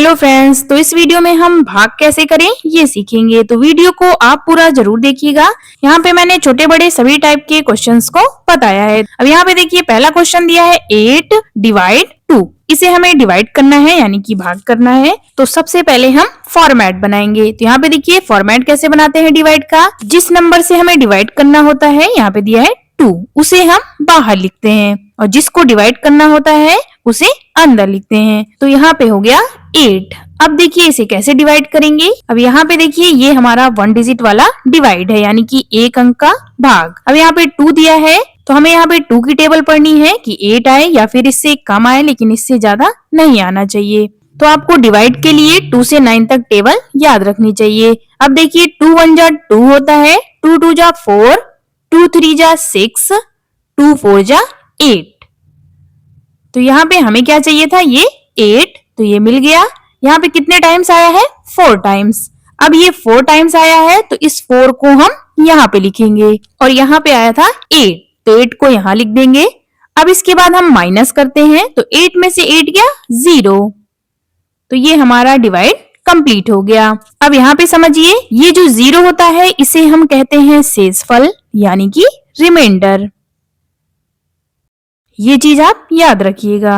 Hello friends, तो इस video में हम भाग कैसे करें ये सीखेंगे। तो वीडियो को आप पूरा जरूर देखिएगा। यहाँ पे मैंने छोटे बड़े सभी टाइप के क्वेश्चंस को बताया है। अब यहाँ पे देखिए पहला क्वेश्चन दिया है 8 डिवाइड 2। इसे हमें डिवाइड करना है यानी कि भाग करना है। तो सबसे पहले हम फॉर्मेट बनाएंगे। तो यहाँ पे देखिए फॉर्मेट कैसे बनाते हैं डिवाइड का। जिस नंबर से हमें डिवाइड करना होता है, यहाँ पे दिया है 2, उसे हम बाहर लिखते हैं और जिसको डिवाइड करना होता है उसे अंदर लिखते हैं। तो यहाँ पे हो गया 8। अब देखिए इसे कैसे डिवाइड करेंगे। अब यहाँ पे देखिए ये हमारा 1 डिजिट वाला डिवाइड है यानी कि एक अंक का भाग। अब यहाँ पे 2 दिया है तो हमें यहाँ पे 2 की टेबल पढ़नी है कि 8 आए या फिर इससे कम आए, लेकिन इससे ज्यादा नहीं आना चाहिए। तो आपको डिवाइड के लिए 2 से 9 तक टेबल याद रखनी चाहिए। अब देखिए 2 1 जा 2 होता है, 2 2 जा 4, 2 3 जा 6, 2 4 जा 8। तो यहाँ पे हमें क्या चाहिए था, ये 8, तो ये मिल गया। यहाँ पे कितने टाइम्स आया है, 4 टाइम्स। अब ये 4 टाइम्स आया है तो इस 4 को हम यहाँ पे लिखेंगे और यहाँ पे आया था 8, तो 8 को यहाँ लिख देंगे। अब इसके बाद हम माइनस करते हैं तो 8 में से 8 गया 0, तो ये हमारा डिवाइड कंप्लीट हो गया। अब यहाँ पे समझिए ये जो 0 होता है इसे हम कहते हैं शेषफल यानी कि रिमाइंडर। ये चीज आप याद रखिएगा।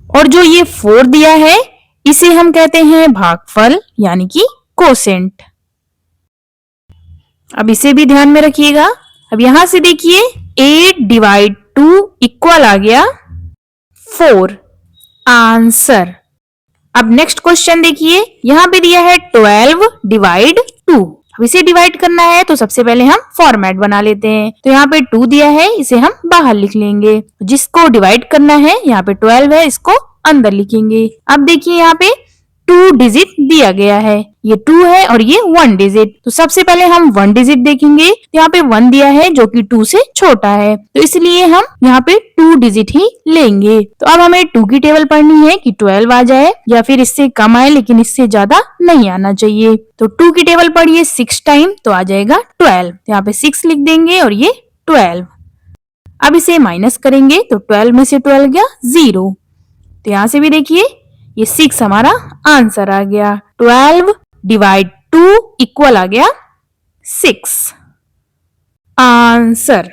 और जो ये 4 दिया है इसे हम कहते हैं भागफल यानी कि कोसेंट। अब इसे भी ध्यान में रखिएगा। अब यहां से देखिए 8 डिवाइड 2 इक्वल आ गया 4, आंसर। अब नेक्स्ट क्वेश्चन देखिए, यहां पे दिया है 12 डिवाइड 2। अब इसे डिवाइड करना है तो सबसे पहले हम फॉर्मेट बना लेते हैं। तो यहाँ पे 2 दिया है, इसे हम बाहर लिख लेंगे। जिसको डिवाइड करना है यहाँ पे 12 है, इसको अंदर लिखेंगे। अब देखिए यहाँ पे 2 डिजिट दिया गया है, ये 2 है और ये 1 डिजिट। तो सबसे पहले हम 1 डिजिट देखेंगे। यहाँ पे 1 दिया है जो कि 2 से छोटा है, तो इसलिए हम यहाँ पे 2 डिजिट ही लेंगे। तो अब हमें 2 की टेबल पढ़नी है कि 12 आ जाए या फिर इससे कम आए, लेकिन इससे ज्यादा नहीं आना चाहिए। तो 2 की टेबल पढ़िए 6 टाइम तो आ जाएगा 12। तो यहाँ पे 6 लिख देंगे और ये 12। अब इसे माइनस करेंगे तो 12 में से 12 गया 0। तो यहाँ से भी देखिए ये 6 हमारा आंसर आ गया। 12 डिवाइड 2 इक्वल आ गया 6, आंसर।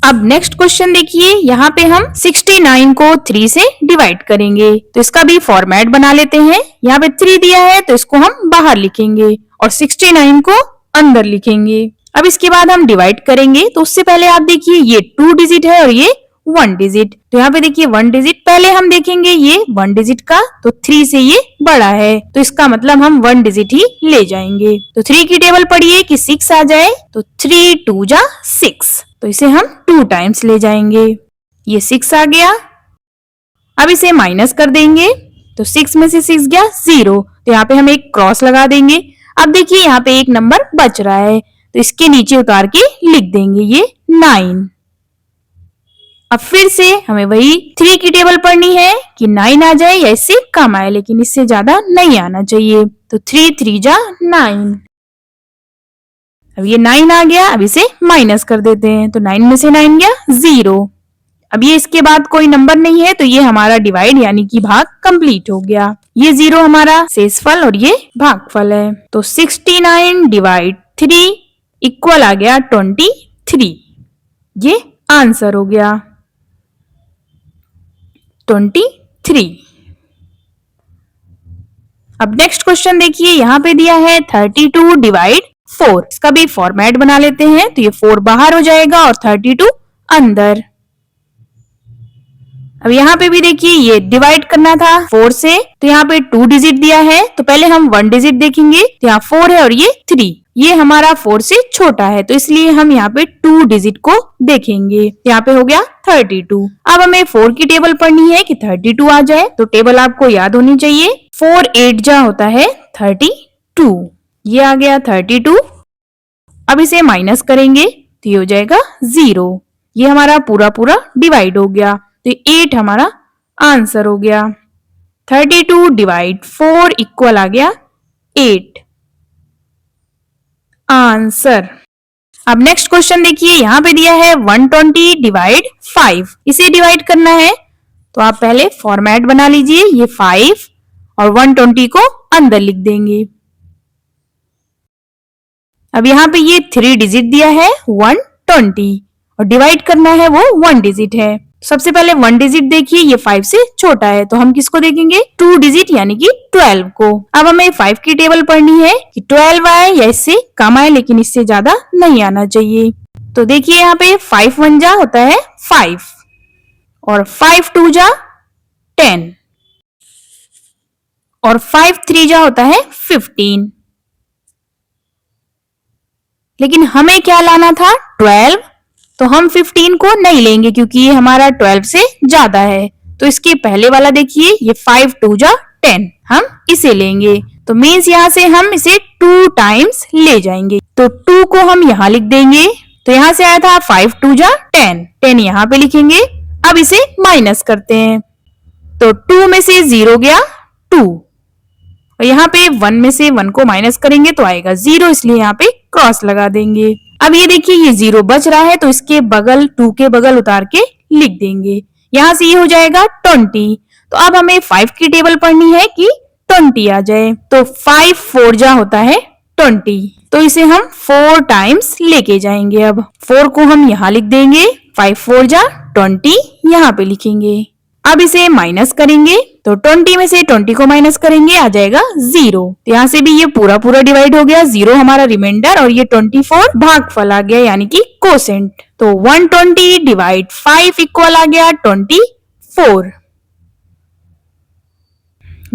अब नेक्स्ट क्वेश्चन देखिए, यहाँ पे हम 69 को 3 से डिवाइड करेंगे। तो इसका भी फॉर्मेट बना लेते हैं। यहाँ पे 3 दिया है तो इसको हम बाहर लिखेंगे और 69 को अंदर लिखेंगे। अब इसके बाद हम डिवाइड करेंगे तो उससे पहले आप देखिए ये 2 डिजिट है और ये 1 डिजिट। तो यहाँ पे देखिए 1 डिजिट पहले हम देखेंगे ये 1 डिजिट का, तो 3 से ये बड़ा है, तो इसका मतलब हम 1 डिजिट ही ले जाएंगे। तो 3 की टेबल पढ़िए कि 6 आ जाए, तो 3 2 जा 6, तो इसे हम 2 टाइम्स ले जाएंगे। ये 6 आ गया। अब इसे माइनस कर देंगे तो 6 में से 6 गया 0, तो यहाँ पे हम एक क्रॉस लगा देंगे। अब देखिए यहाँ पे एक नंबर बच रहा है तो इसके नीचे उतार के लिख देंगे ये 9। अब फिर से हमें वही 3 की टेबल पढ़नी है कि 9 आ जाए या इससे कम आए, लेकिन इससे ज्यादा नहीं आना चाहिए। तो 3 3 जा 9। अब ये 9 आ गया। अब इसे माइनस कर देते हैं तो 9 में से 9 गया 0। अब ये इसके बाद कोई नंबर नहीं है तो ये हमारा डिवाइड यानी कि भाग कंप्लीट हो गया। ये 0 हमारा शेषफल और ये भागफल है। तो 69 डिवाइड 3 इक्वल आ गया 23। ये आंसर हो गया 23। अब नेक्स्ट क्वेश्चन देखिए, यहाँ पे दिया है 32 डिवाइड 4। इसका भी फॉर्मेट बना लेते हैं। तो ये 4 बाहर हो जाएगा और 32 अंदर। अब यहाँ पे भी देखिए ये डिवाइड करना था 4 से, तो यहाँ पे 2 डिजिट दिया है तो पहले हम 1 डिजिट देखेंगे। तो यहाँ 4 है और ये 3, ये हमारा 4 से छोटा है, तो इसलिए हम यहाँ पे 2 डिजिट को देखेंगे। यहाँ पे हो गया 32। अब हमें 4 की टेबल पढ़नी है कि 32 आ जाए, तो टेबल आपको याद होनी चाहिए। 4 8 जा होता है 32, ये आ गया 32। अब इसे माइनस करेंगे तो ये हो जाएगा 0। ये हमारा पूरा पूरा डिवाइड हो गया, तो 8 हमारा आंसर हो गया। 32 डिवाइड 4 इक्वल आ गया 8, आंसर। अब नेक्स्ट क्वेश्चन देखिए, यहाँ पे दिया है 120 डिवाइड 5। इसे डिवाइड करना है तो आप पहले फॉर्मेट बना लीजिए, ये 5 और 120 को अंदर लिख देंगे। अब यहाँ पे ये 3 डिजिट दिया है 120 और डिवाइड करना है वो 1 डिजिट है। सबसे पहले 1 डिजिट देखिए, ये 5 से छोटा है तो हम किसको देखेंगे, 2 डिजिट यानी कि 12 को। अब हमें 5 की टेबल पढ़नी है कि 12 आए या इससे कम आए, लेकिन इससे ज्यादा नहीं आना चाहिए। तो देखिए यहाँ पे 5 1 जा होता है 5 और 5 2 जा 10 और 5 3 जा होता है 15। लेकिन हमें क्या लाना था 12, तो हम 15 को नहीं लेंगे क्योंकि ये हमारा 12 से ज्यादा है। तो इसके पहले वाला देखिए, ये 5 2 जा 10, हम इसे लेंगे। तो मीन्स यहाँ से हम इसे 2 टाइम्स ले जाएंगे। तो 2 को हम यहाँ लिख देंगे। तो यहाँ से आया था 5 2 जा 10, 10 यहाँ पे लिखेंगे। अब इसे माइनस करते हैं, तो 2 में से 0 गया 2 और यहाँ पे 1 में से 1 को माइनस करेंगे तो आएगा 0, इसलिए यहाँ पे क्रॉस लगा देंगे। अब ये देखिए ये 0 बच रहा है तो इसके बगल 2 के बगल उतार के लिख देंगे। यहाँ से ये हो जाएगा 20। तो अब हमें 5 की टेबल पढ़नी है कि 20 आ जाए। तो 5 4 जा होता है 20, तो इसे हम 4 टाइम्स लेके जाएंगे। अब 4 को हम यहाँ लिख देंगे, 5 4 जा 20 यहाँ पे लिखेंगे। अब इसे माइनस करेंगे, तो 20 में से 20 को माइनस करेंगे आ जाएगा 0। तो यहाँ से भी ये पूरा पूरा डिवाइड हो गया, 0 हमारा रिमाइंडर और ये 24 भागफल आ गया यानी कि कोसेंट। तो 120 डिवाइड 5 इक्वल आ गया 24।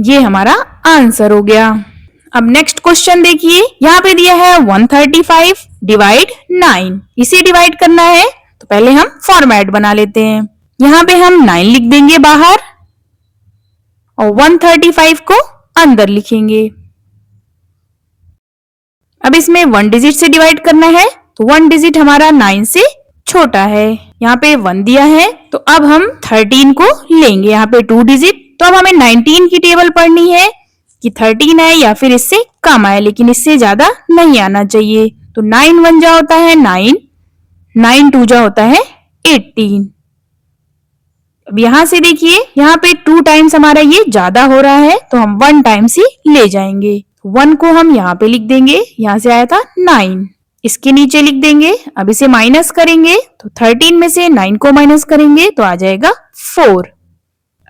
ये हमारा आंसर हो गया। अब नेक्स्ट क्वेश्चन देखिए, यहाँ पे दिया है 135 डिवाइड 9, इसे डिवाइड करना है। तो पहले हम फॉर्मेट बना लेते हैं। यहाँ पे हम 9 लिख देंगे बाहर और 135 को अंदर लिखेंगे। अब इसमें 1 डिजिट से डिवाइड करना है, तो 1 डिजिट हमारा 9 से छोटा है। यहाँ पे 1 दिया है, तो अब हम 13 को लेंगे, यहाँ पे 2 डिजिट। तो अब हमें 19 की टेबल पढ़नी है कि 13 आए या फिर इससे कम आए, लेकिन इससे ज्यादा नहीं आना चाहिए। तो 9 1 जा होता है 9, 9 2 जा होता है 18। अब यहाँ से देखिए यहाँ पे 2 टाइम्स हमारा ये ज्यादा हो रहा है तो हम 1 टाइम्स ही ले जाएंगे। 1 को हम यहाँ पे लिख देंगे, यहाँ से आया था 9, इसके नीचे लिख देंगे। अब इसे माइनस करेंगे, तो 13 में से 9 को माइनस करेंगे तो आ जाएगा 4।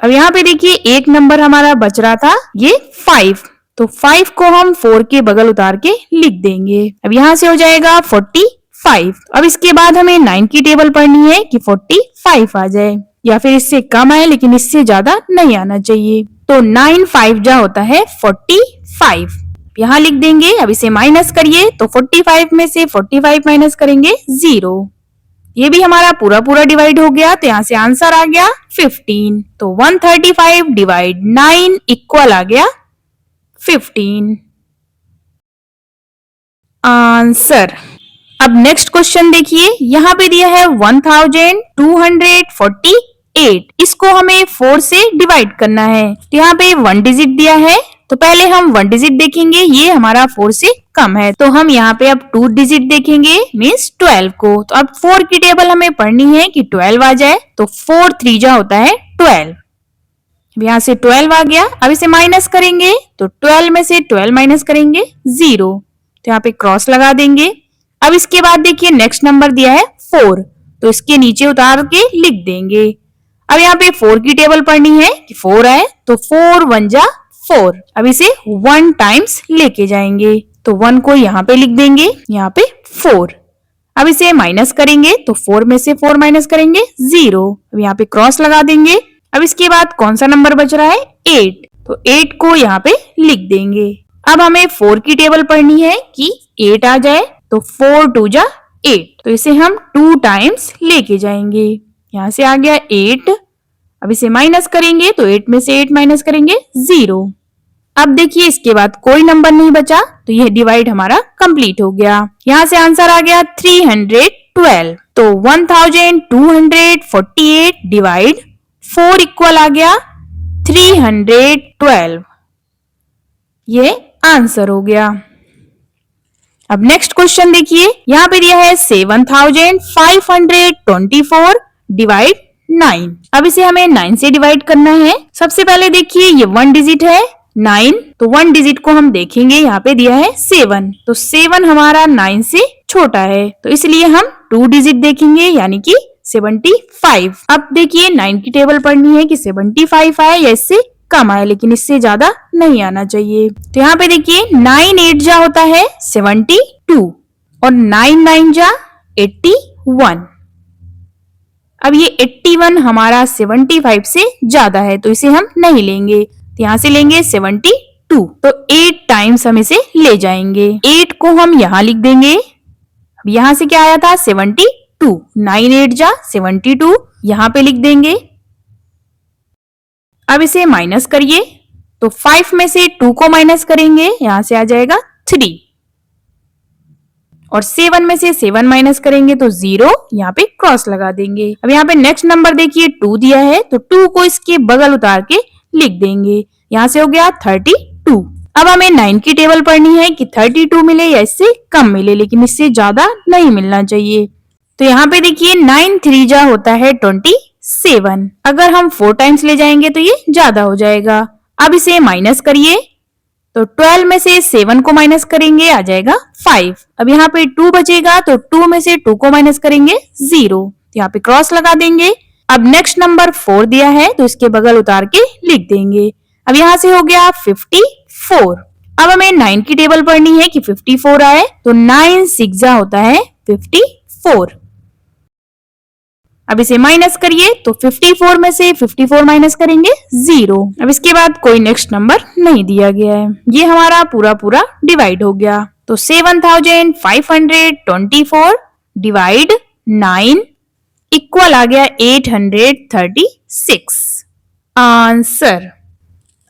अब यहाँ पे देखिए एक नंबर हमारा बच रहा था ये 5, तो 5 को हम 4 के बगल उतार के लिख देंगे। अब यहाँ से हो जाएगा 45। अब इसके बाद हमें 9 की टेबल पढ़नी है कि 45 आ जाए या फिर इससे कम आए, लेकिन इससे ज्यादा नहीं आना चाहिए। तो 9 5 जा होता है 45, यहाँ लिख देंगे। अब इसे माइनस करिए, तो 45 में से 45 माइनस करेंगे 0। ये भी हमारा पूरा पूरा डिवाइड हो गया, तो यहाँ से आंसर आ गया 15। तो 135 डिवाइड 9 इक्वल आ गया 15 आंसर। अब नेक्स्ट क्वेश्चन देखिए, यहाँ पे दिया है 1248, इसको हमें 4 से डिवाइड करना है। तो यहाँ पे 1 डिजिट दिया है, तो पहले हम 1 डिजिट देखेंगे, ये हमारा 4 से कम है तो हम यहाँ पे अब 2 डिजिट देखेंगे मीन्स 12 को। तो अब 4 की टेबल हमें पढ़नी है कि 12 आ जाए, तो 4 3 जा होता है 12। यहाँ से 12 आ गया। अब इसे माइनस करेंगे, तो 12 में से 12 माइनस करेंगे 0, तो यहाँ पे क्रॉस लगा देंगे। अब इसके बाद देखिए नेक्स्ट नंबर दिया है 4, तो इसके नीचे उतार के लिख देंगे। अब यहाँ पे 4 की टेबल पढ़नी है कि 4 आए, तो 4 1 जा 4। अब इसे 1 टाइम्स लेके जाएंगे, तो 1 को यहाँ पे लिख देंगे, यहाँ पे 4। अब इसे माइनस करेंगे, तो 4 में से 4 माइनस करेंगे 0। अब यहाँ पे क्रॉस लगा देंगे। अब इसके बाद कौन सा नंबर बच रहा है 8, तो 8 को यहाँ पे लिख देंगे। अब हमें 4 की टेबल पढ़नी है कि 8 आ जाए, तो 4 2 जा 8, तो इसे हम 2 टाइम्स लेके जाएंगे। यहाँ से आ गया 8। अब इसे माइनस करेंगे, तो 8 में से 8 माइनस करेंगे 0। अब देखिए इसके बाद कोई नंबर नहीं बचा, तो यह डिवाइड हमारा कंप्लीट हो गया। यहाँ से आंसर आ गया 312। तो 1248 डिवाइड 4 इक्वल आ गया 312, ये आंसर हो गया। अब नेक्स्ट क्वेश्चन देखिए, यहाँ पे दिया है 7524 डिवाइड 9। अब इसे हमें 9 से डिवाइड करना है। सबसे पहले देखिए ये 1 डिजिट है 9, तो 1 डिजिट को हम देखेंगे, यहाँ पे दिया है 7, तो 7 हमारा 9 से छोटा है, तो इसलिए हम 2 डिजिट देखेंगे यानी कि 75। अब देखिए 9 की टेबल पढ़नी है कि 75 आए या इससे कम आए, लेकिन इससे ज्यादा नहीं आना चाहिए। तो यहाँ पे देखिए 9 8 जा होता है 72 और 9 9 जा 81। अब ये 81 हमारा 75 से ज्यादा है, तो इसे हम नहीं लेंगे, तो यहाँ से लेंगे 72, तो 8 टाइम्स हम इसे ले जाएंगे। 8 को हम यहाँ लिख देंगे। अब यहाँ से क्या आया था 72, 9 8 जा 72, यहाँ पे लिख देंगे। अब इसे माइनस करिए, तो 5 में से 2 को माइनस करेंगे, यहां से आ जाएगा 3, और 7 में से 7 माइनस करेंगे तो 0, यहाँ पे क्रॉस लगा देंगे। अब यहाँ पे नेक्स्ट नंबर देखिए 2 दिया है, तो 2 को इसके बगल उतार के लिख देंगे, यहाँ से हो गया 32। अब हमें 9 की टेबल पढ़नी है कि 32 मिले या इससे कम मिले, लेकिन इससे ज्यादा नहीं मिलना चाहिए। तो यहाँ पे देखिए 9 3 जा होता है 27, अगर हम 4 टाइम्स ले जाएंगे तो ये ज्यादा हो जाएगा। अब इसे माइनस करिए, तो 12 में से 7 को माइनस करेंगे, आ जाएगा 5। अब यहाँ पे 2 बचेगा, तो 2 में से 2 को माइनस करेंगे 0, तो यहाँ पे क्रॉस लगा देंगे। अब नेक्स्ट नंबर 4 दिया है, तो इसके बगल उतार के लिख देंगे। अब यहाँ से हो गया 54। अब हमें 9 की टेबल पढ़नी है कि 54 आए, तो 9 6 जा होता है 54। अब इसे माइनस करिए, तो 54 में से 54 माइनस करेंगे 0। अब इसके बाद कोई नेक्स्ट नंबर नहीं दिया गया है, ये हमारा पूरा पूरा डिवाइड हो गया। तो 7524 डिवाइड 9 इक्वल आ गया 836 आंसर।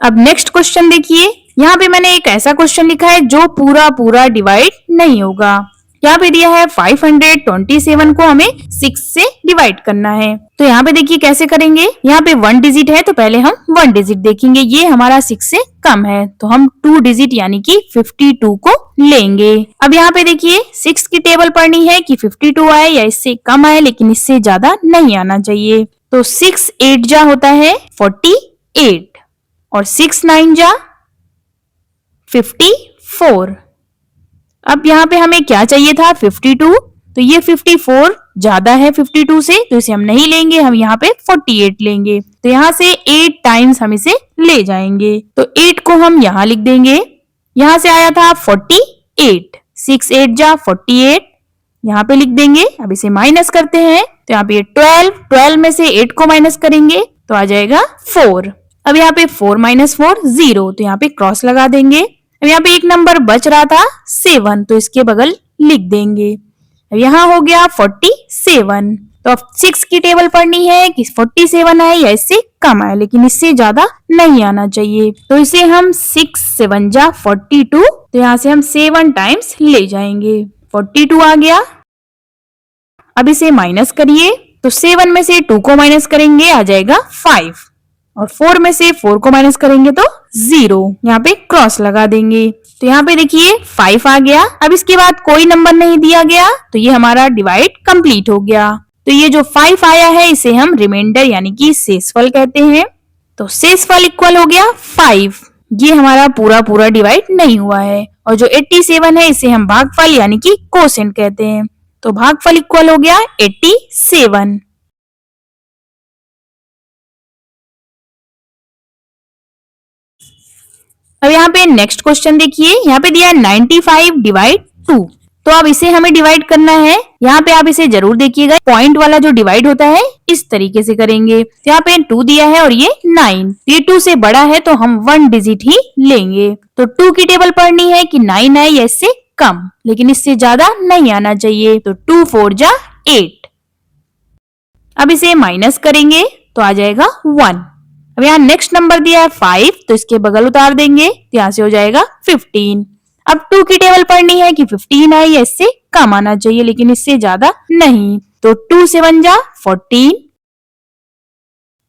अब नेक्स्ट क्वेश्चन देखिए, यहाँ पे मैंने एक ऐसा क्वेश्चन लिखा है जो पूरा पूरा डिवाइड नहीं होगा। यहाँ पे दिया है 527 को हमें 6 से डिवाइड करना है, तो यहाँ पे देखिए कैसे करेंगे। यहाँ पे 1 डिजिट है, तो पहले हम 1 डिजिट देखेंगे, ये हमारा 6 से कम है, तो हम 2 डिजिट यानी कि 52 को लेंगे। अब यहाँ पे देखिए 6 की टेबल पढ़नी है कि 52 आए या इससे कम आए, लेकिन इससे ज्यादा नहीं आना चाहिए। तो 6 8 जा होता है 48 और 6 9 जा 54। अब यहाँ पे हमें क्या चाहिए था 52, तो ये 54 ज्यादा है 52 से, तो इसे हम नहीं लेंगे, हम यहाँ पे 48 लेंगे। तो यहाँ से 8 टाइम्स हम इसे ले जाएंगे, तो 8 को हम यहाँ लिख देंगे। यहाँ से आया था 48, 6 8 जा 48, यहाँ पे लिख देंगे। अब इसे माइनस करते हैं, तो यहाँ पे 12 में से 8 को माइनस करेंगे तो आ जाएगा 4। अब यहाँ पे 4 - 4 0, तो यहाँ पे क्रॉस लगा देंगे। अब यहाँ पे एक नंबर बच रहा था 7, तो इसके बगल लिख देंगे। अब यहाँ हो गया 47, तो अब 6 की टेबल पढ़नी है कि 47 आए या इससे कम आए, लेकिन इससे ज्यादा नहीं आना चाहिए। तो इसे हम 6 7 जा 42, तो यहाँ से हम 7 टाइम्स ले जाएंगे, 42 आ गया। अब इसे माइनस करिए, तो 7 में से 2 को माइनस करेंगे, आ जाएगा 5, और 4 में से 4 को माइनस करेंगे तो 0, यहाँ पे क्रॉस लगा देंगे। तो यहाँ पे देखिए 5 आ गया। अब इसके बाद कोई नंबर नहीं दिया गया, तो ये हमारा डिवाइड कंप्लीट हो गया। तो ये जो 5 आया है इसे हम रिमाइंडर यानी कि शेषफल कहते हैं। तो शेषफल इक्वल हो गया 5, ये हमारा पूरा पूरा डिवाइड नहीं हुआ है। और जो 87 है इसे हम भागफल यानी कि कोसेंट कहते हैं। तो भागफल इक्वल हो गया 87। अब यहाँ पे नेक्स्ट क्वेश्चन देखिए, यहाँ पे दिया है 95 डिवाइड 2, तो अब इसे हमें डिवाइड करना है। यहाँ पे आप इसे जरूर देखिएगा, पॉइंट वाला जो डिवाइड होता है इस तरीके से करेंगे। तो यहाँ पे 2 दिया है और ये 9, ये 2 से बड़ा है तो हम 1 डिजिट ही लेंगे। तो 2 की टेबल पढ़नी है कि 9 आए या इससे कम, लेकिन इससे ज्यादा नहीं आना चाहिए। तो 2 4 जा 8। अब इसे माइनस करेंगे तो आ जाएगा 1। अब यहाँ नेक्स्ट नंबर दिया है 5, तो इसके बगल उतार देंगे, तो यहाँ से हो जाएगा 15। अब 2 की टेबल पढ़नी है कि 15 आए या इससे कम आना चाहिए, लेकिन इससे ज्यादा नहीं। तो 2 7 जा 14।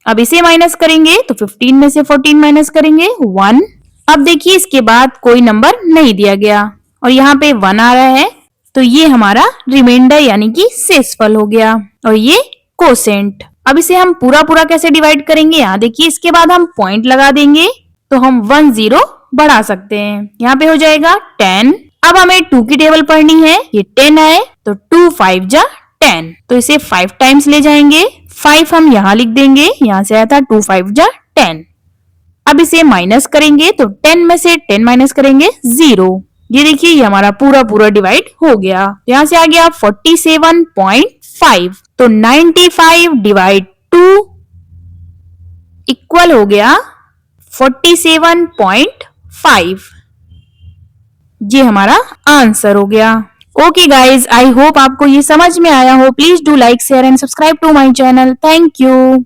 अब इसे माइनस करेंगे, तो 15 में से 14 माइनस करेंगे 1। अब देखिए इसके बाद कोई नंबर नहीं दिया गया और यहाँ पे 1 आ रहा है, तो ये हमारा रिमाइंडर यानी कि शेषफल हो गया और ये कोसेंट। अब इसे हम पूरा पूरा कैसे डिवाइड करेंगे, यहाँ देखिए इसके बाद हम पॉइंट लगा देंगे तो हम 1 0 बढ़ा सकते हैं। यहाँ पे हो जाएगा 10। अब हमें 2 की टेबल पढ़नी है, ये 10 आए तो 2 5 जा 10, तो इसे 5 टाइम्स ले जाएंगे। 5 हम यहाँ लिख देंगे, यहाँ से आया था 2 5 जा 10। अब इसे माइनस करेंगे तो 10 में से 10 माइनस करेंगे 0। ये देखिए ये हमारा पूरा पूरा डिवाइड हो गया। यहाँ से आ गया 47.5, तो 95 डिवाइड 2 इक्वल हो गया 47.5। ये हमारा आंसर हो गया। ओके गाइज, आई होप आपको ये समझ में आया हो। Please do like share and subscribe to my channel. Thank you.